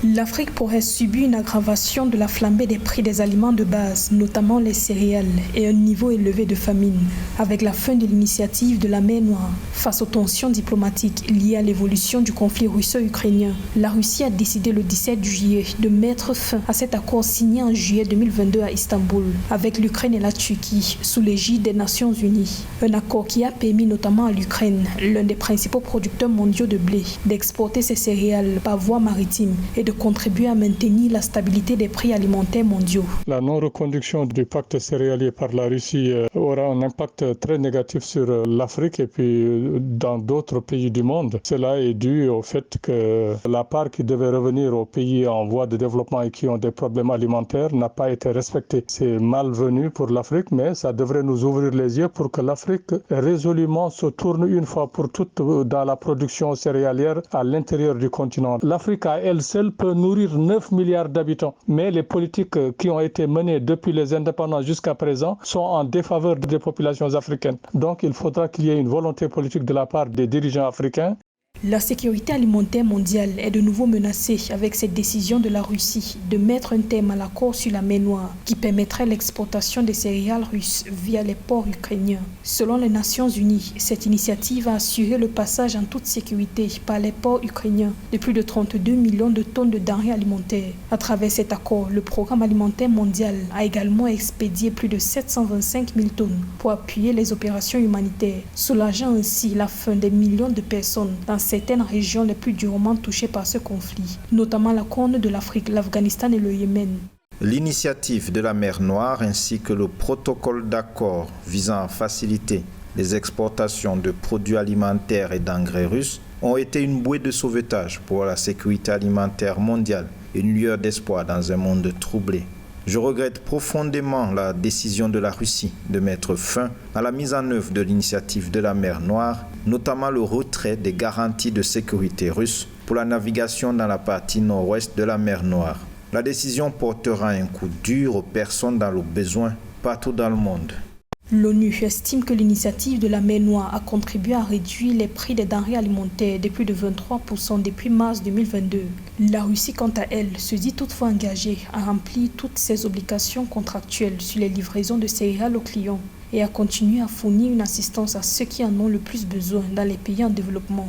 L'Afrique pourrait subir une aggravation de la flambée des prix des aliments de base, notamment les céréales, et un niveau élevé de famine, avec la fin de l'initiative de la mer Noire. Face aux tensions diplomatiques liées à l'évolution du conflit russo-ukrainien, la Russie a décidé le 17 juillet de mettre fin à cet accord signé en juillet 2022 à Istanbul, avec l'Ukraine et la Turquie, sous l'égide des Nations Unies. Un accord qui a permis notamment à l'Ukraine, l'un des principaux producteurs mondiaux de blé, d'exporter ses céréales par voie maritime et de contribuer à maintenir la stabilité des prix alimentaires mondiaux. La non-reconduction du pacte céréalier par la Russie aura un impact très négatif sur l'Afrique et puis dans d'autres pays du monde. Cela est dû au fait que la part qui devait revenir aux pays en voie de développement et qui ont des problèmes alimentaires n'a pas été respectée. C'est malvenu pour l'Afrique, mais ça devrait nous ouvrir les yeux pour que l'Afrique résolument se tourne une fois pour toutes dans la production céréalière à l'intérieur du continent. L'Afrique à elle seule peut nourrir 9 milliards d'habitants, mais les politiques qui ont été menées depuis les indépendances jusqu'à présent sont en défaveur des populations africaines. Donc il faudra qu'il y ait une volonté politique de la part des dirigeants africains. La sécurité alimentaire mondiale est de nouveau menacée avec cette décision de la Russie de mettre un terme à l'accord sur la mer Noire qui permettrait l'exportation des céréales russes via les ports ukrainiens. Selon les Nations Unies, cette initiative a assuré le passage en toute sécurité par les ports ukrainiens de plus de 32 millions de tonnes de denrées alimentaires. À travers cet accord, le Programme alimentaire mondial a également expédié plus de 725 000 tonnes pour appuyer les opérations humanitaires, soulageant ainsi la faim des millions de personnes dans certaines régions les plus durement touchées par ce conflit, notamment la Corne de l'Afrique, l'Afghanistan et le Yémen. L'initiative de la mer Noire ainsi que le protocole d'accord visant à faciliter les exportations de produits alimentaires et d'engrais russes ont été une bouée de sauvetage pour la sécurité alimentaire mondiale et une lueur d'espoir dans un monde troublé. Je regrette profondément la décision de la Russie de mettre fin à la mise en œuvre de l'initiative de la mer Noire, notamment le retrait des garanties de sécurité russes pour la navigation dans la partie nord-ouest de la mer Noire. La décision portera un coup dur aux personnes dans le besoin partout dans le monde. L'ONU estime que l'initiative de la mer Noire a contribué à réduire les prix des denrées alimentaires de plus de 23% depuis mars 2022. La Russie, quant à elle, se dit toutefois engagée à remplir toutes ses obligations contractuelles sur les livraisons de céréales aux clients et à continuer à fournir une assistance à ceux qui en ont le plus besoin dans les pays en développement.